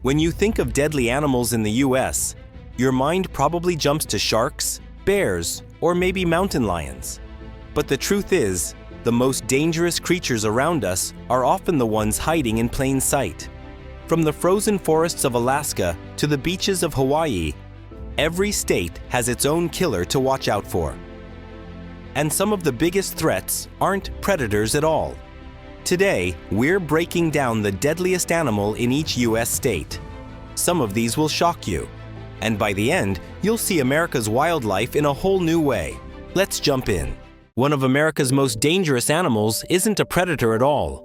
When you think of deadly animals in the US, your mind probably jumps to sharks, bears, or maybe mountain lions. But the truth is, the most dangerous creatures around us are often the ones hiding in plain sight. From the frozen forests of Alaska to the beaches of Hawaii, every state has its own killer to watch out for. And some of the biggest threats aren't predators at all. Today, we're breaking down the deadliest animal in each US state. Some of these will shock you. And by the end, you'll see America's wildlife in a whole new way. Let's jump in. One of America's most dangerous animals isn't a predator at all.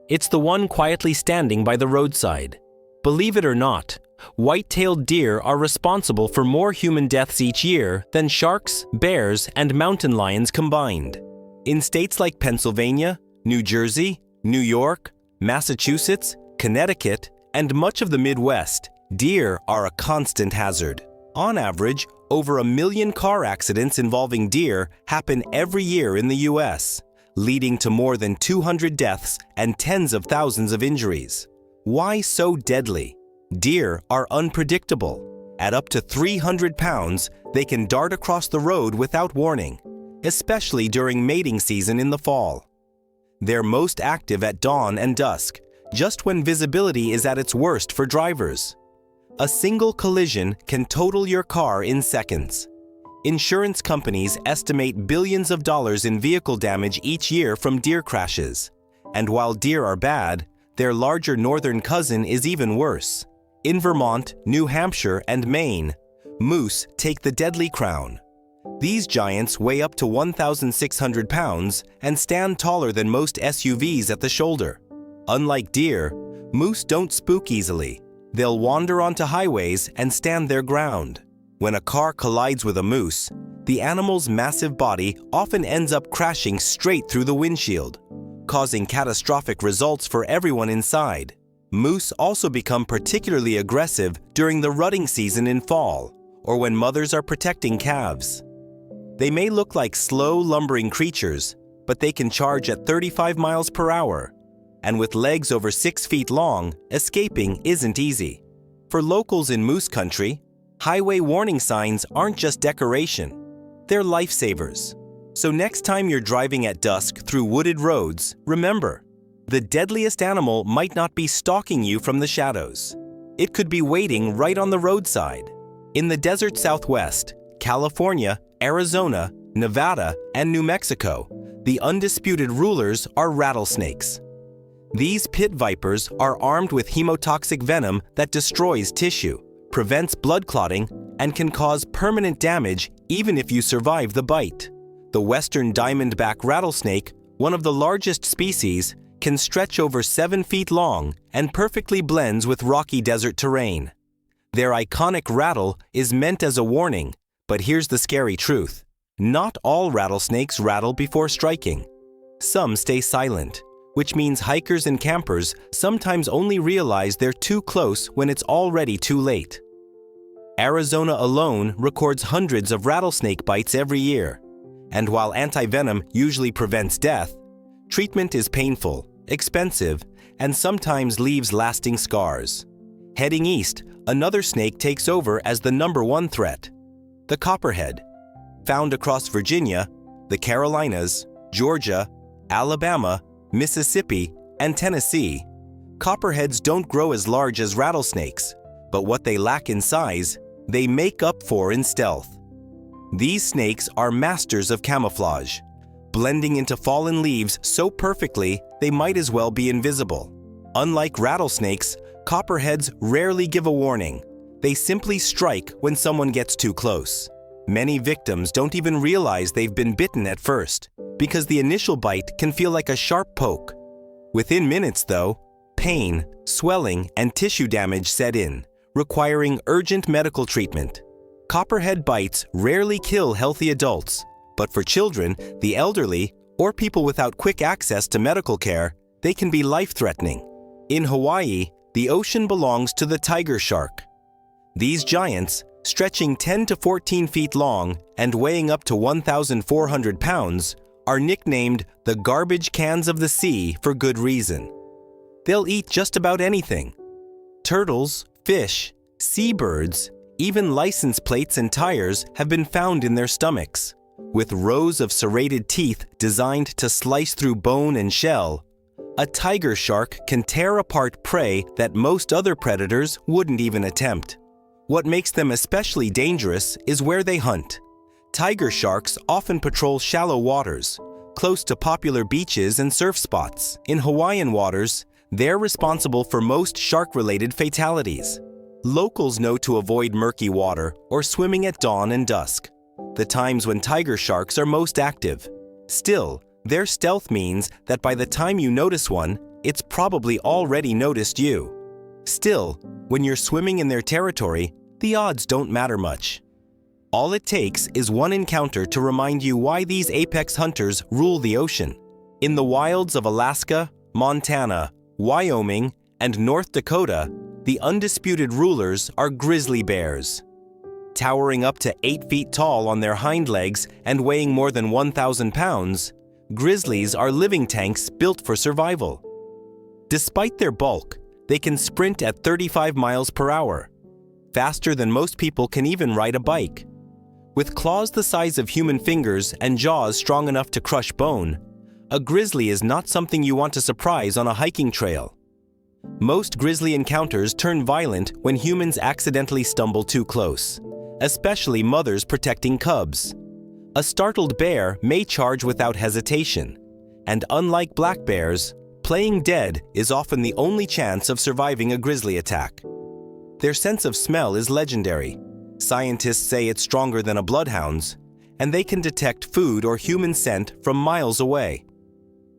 It's the one quietly standing by the roadside. Believe it or not, white-tailed deer are responsible for more human deaths each year than sharks, bears, and mountain lions combined. In states like Pennsylvania, New Jersey, New York, Massachusetts, Connecticut, and much of the Midwest, deer are a constant hazard. On average, over 1 million car accidents involving deer happen every year in the US, leading to more than 200 deaths and tens of thousands of injuries. Why so deadly? Deer are unpredictable. At up to 300 pounds, they can dart across the road without warning, especially during mating season in the fall. They're most active at dawn and dusk, just when visibility is at its worst for drivers. A single collision can total your car in seconds. Insurance companies estimate billions of dollars in vehicle damage each year from deer crashes. And while deer are bad, their larger northern cousin is even worse. In Vermont, New Hampshire, and Maine, moose take the deadly crown. These giants weigh up to 1,600 pounds and stand taller than most SUVs at the shoulder. Unlike deer, moose don't spook easily. They'll wander onto highways and stand their ground. When a car collides with a moose, the animal's massive body often ends up crashing straight through the windshield, causing catastrophic results for everyone inside. Moose also become particularly aggressive during the rutting season in fall, or when mothers are protecting calves. They may look like slow, lumbering creatures, but they can charge at 35 miles per hour. And with legs over 6 feet long, escaping isn't easy. For locals in moose country, highway warning signs aren't just decoration. They're lifesavers. So next time you're driving at dusk through wooded roads, remember, the deadliest animal might not be stalking you from the shadows. It could be waiting right on the roadside. In the desert Southwest, California, Arizona, Nevada, and New Mexico, the undisputed rulers are rattlesnakes. These pit vipers are armed with hemotoxic venom that destroys tissue, prevents blood clotting, and can cause permanent damage even if you survive the bite. The western diamondback rattlesnake, one of the largest species, can stretch over 7 feet long and perfectly blends with rocky desert terrain. Their iconic rattle is meant as a warning, but here's the scary truth. Not all rattlesnakes rattle before striking. Some stay silent, which means hikers and campers sometimes only realize they're too close when it's already too late. Arizona alone records hundreds of rattlesnake bites every year. And while antivenom usually prevents death, treatment is painful, expensive, and sometimes leaves lasting scars. Heading east, another snake takes over as the #1 threat: the copperhead. Found across Virginia, the Carolinas, Georgia, Alabama, Mississippi, and Tennessee, copperheads don't grow as large as rattlesnakes, but what they lack in size, they make up for in stealth. These snakes are masters of camouflage, blending into fallen leaves so perfectly they might as well be invisible. Unlike rattlesnakes, copperheads rarely give a warning. They simply strike when someone gets too close. Many victims don't even realize they've been bitten at first, because the initial bite can feel like a sharp poke. Within minutes, though, pain, swelling, and tissue damage set in, requiring urgent medical treatment. Copperhead bites rarely kill healthy adults, but for children, the elderly, or people without quick access to medical care, they can be life-threatening. In Hawaii, the ocean belongs to the tiger shark. These giants, stretching 10 to 14 feet long and weighing up to 1,400 pounds, are nicknamed the garbage cans of the sea for good reason. They'll eat just about anything: turtles, Fish, seabirds, even license plates and tires have been found in their stomachs. With rows of serrated teeth designed to slice through bone and shell, a tiger shark can tear apart prey that most other predators wouldn't even attempt. What makes them especially dangerous is where they hunt. Tiger sharks often patrol shallow waters, close to popular beaches and surf spots. In Hawaiian waters, they're responsible for most shark-related fatalities. Locals know to avoid murky water or swimming at dawn and dusk, the times when tiger sharks are most active. Still, their stealth means that by the time you notice one, it's probably already noticed you. Still, when you're swimming in their territory, the odds don't matter much. All it takes is one encounter to remind you why these apex hunters rule the ocean. In the wilds of Alaska, Montana, Wyoming, and North Dakota, the undisputed rulers are grizzly bears. Towering up to 8 feet tall on their hind legs and weighing more than 1,000 pounds, grizzlies are living tanks built for survival. Despite their bulk, they can sprint at 35 miles per hour, faster than most people can even ride a bike. With claws the size of human fingers and jaws strong enough to crush bone, a grizzly is not something you want to surprise on a hiking trail. Most grizzly encounters turn violent when humans accidentally stumble too close, especially mothers protecting cubs. A startled bear may charge without hesitation, and unlike black bears, playing dead is often the only chance of surviving a grizzly attack. Their sense of smell is legendary. Scientists say it's stronger than a bloodhound's, and they can detect food or human scent from miles away.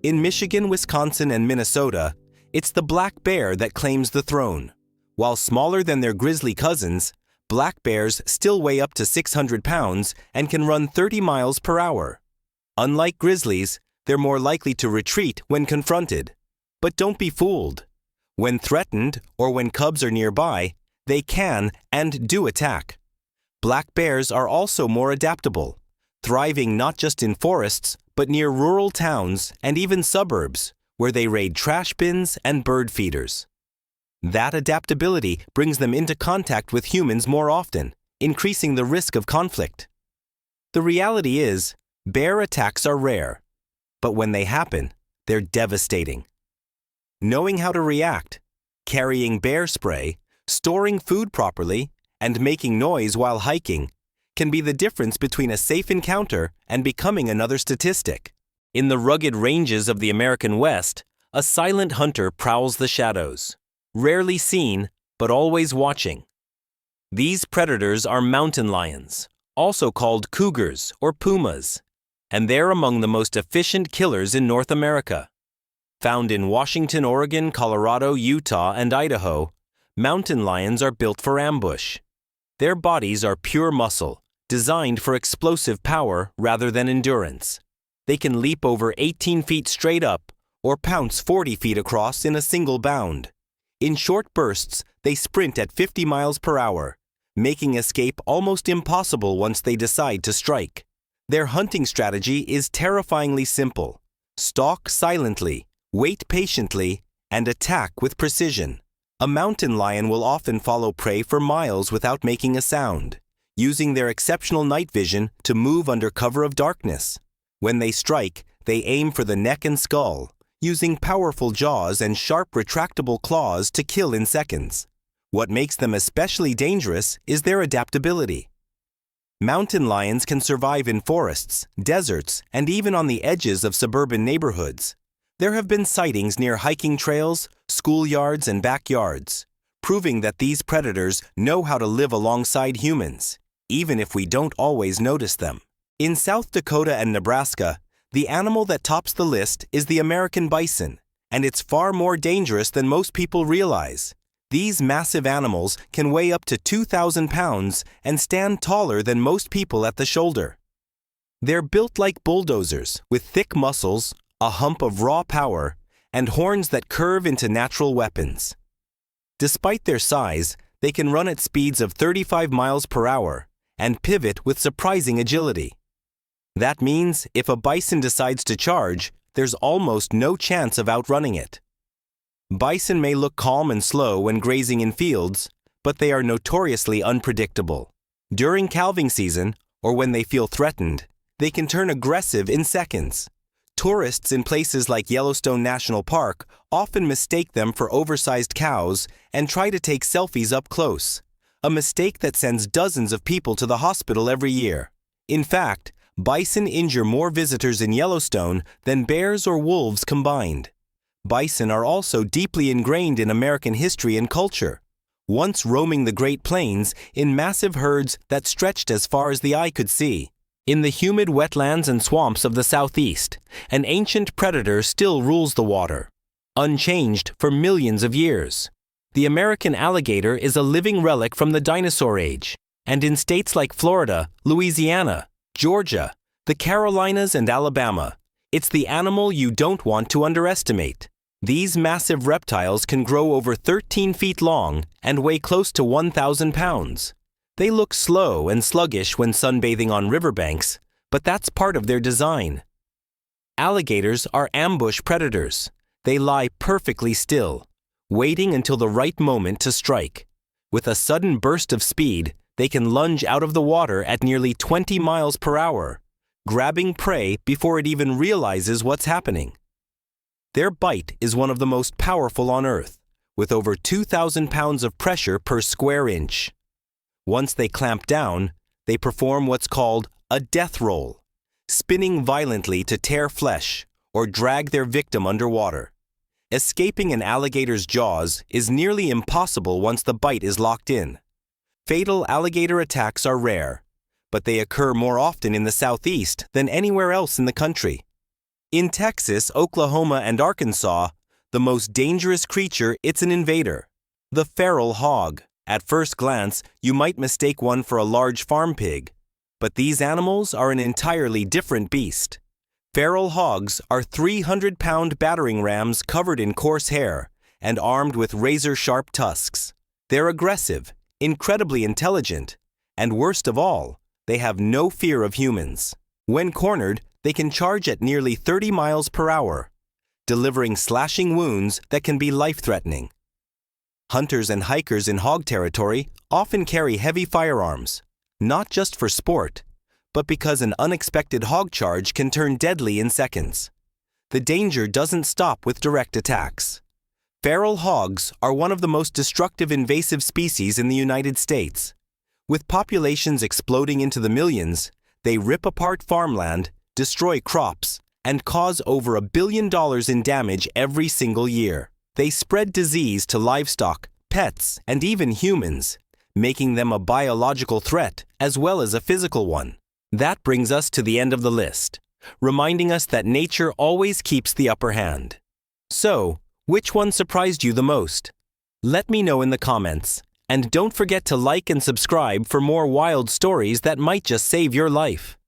In Michigan, Wisconsin, and Minnesota, it's the black bear that claims the throne. While smaller than their grizzly cousins, black bears still weigh up to 600 pounds and can run 30 miles per hour. Unlike grizzlies, they're more likely to retreat when confronted. But don't be fooled. When threatened or when cubs are nearby, they can and do attack. Black bears are also more adaptable, thriving not just in forests, but near rural towns and even suburbs, where they raid trash bins and bird feeders. That adaptability brings them into contact with humans more often, increasing the risk of conflict. The reality is, bear attacks are rare, but when they happen, they're devastating. Knowing how to react, carrying bear spray, storing food properly, and making noise while hiking can be the difference between a safe encounter and becoming another statistic. In the rugged ranges of the American West, a silent hunter prowls the shadows, rarely seen, but always watching. These predators are mountain lions, also called cougars or pumas, and they're among the most efficient killers in North America. Found in Washington, Oregon, Colorado, Utah, and Idaho, mountain lions are built for ambush. Their bodies are pure muscle, designed for explosive power rather than endurance. They can leap over 18 feet straight up or pounce 40 feet across in a single bound. In short bursts, they sprint at 50 miles per hour, making escape almost impossible once they decide to strike. Their hunting strategy is terrifyingly simple. Stalk silently, wait patiently, and attack with precision. A mountain lion will often follow prey for miles without making a sound, using their exceptional night vision to move under cover of darkness. When they strike, they aim for the neck and skull, using powerful jaws and sharp retractable claws to kill in seconds. What makes them especially dangerous is their adaptability. Mountain lions can survive in forests, deserts, and even on the edges of suburban neighborhoods. There have been sightings near hiking trails, schoolyards, and backyards, proving that these predators know how to live alongside humans, even if we don't always notice them. In South Dakota and Nebraska, the animal that tops the list is the American bison, and it's far more dangerous than most people realize. These massive animals can weigh up to 2,000 pounds and stand taller than most people at the shoulder. They're built like bulldozers, with thick muscles, a hump of raw power, and horns that curve into natural weapons. Despite their size, they can run at speeds of 35 miles per hour and pivot with surprising agility. That means if a bison decides to charge, there's almost no chance of outrunning it. Bison may look calm and slow when grazing in fields, but they are notoriously unpredictable. During calving season, or when they feel threatened, they can turn aggressive in seconds. Tourists in places like Yellowstone National Park often mistake them for oversized cows and try to take selfies up close, a mistake that sends dozens of people to the hospital every year. In fact, bison injure more visitors in Yellowstone than bears or wolves combined. Bison are also deeply ingrained in American history and culture, once roaming the Great Plains in massive herds that stretched as far as the eye could see. In the humid wetlands and swamps of the Southeast, an ancient predator still rules the water, unchanged for millions of years. The American alligator is a living relic from the dinosaur age, and in states like Florida, Louisiana, Georgia, the Carolinas, and Alabama, it's the animal you don't want to underestimate. These massive reptiles can grow over 13 feet long and weigh close to 1,000 pounds. They look slow and sluggish when sunbathing on riverbanks, but that's part of their design. Alligators are ambush predators. They lie perfectly still, waiting until the right moment to strike. With a sudden burst of speed, they can lunge out of the water at nearly 20 miles per hour, grabbing prey before it even realizes what's happening. Their bite is one of the most powerful on Earth, with over 2,000 pounds of pressure per square inch. Once they clamp down, they perform what's called a death roll, spinning violently to tear flesh or drag their victim underwater. Escaping an alligator's jaws is nearly impossible once the bite is locked in. Fatal alligator attacks are rare, but they occur more often in the Southeast than anywhere else in the country. In Texas, Oklahoma, and Arkansas, the most dangerous creature is an invader, the feral hog. At first glance, you might mistake one for a large farm pig, but these animals are an entirely different beast. Feral hogs are 300-pound battering rams covered in coarse hair and armed with razor-sharp tusks. They're aggressive, incredibly intelligent, and worst of all, they have no fear of humans. When cornered, they can charge at nearly 30 miles per hour, delivering slashing wounds that can be life-threatening. Hunters and hikers in hog territory often carry heavy firearms, not just for sport, but because an unexpected hog charge can turn deadly in seconds. The danger doesn't stop with direct attacks. Feral hogs are one of the most destructive invasive species in the United States. With populations exploding into the millions, they rip apart farmland, destroy crops, and cause over $1 billion in damage every single year. They spread disease to livestock, pets, and even humans, making them a biological threat as well as a physical one. That brings us to the end of the list, reminding us that nature always keeps the upper hand. So, which one surprised you the most? Let me know in the comments, and don't forget to like and subscribe for more wild stories that might just save your life.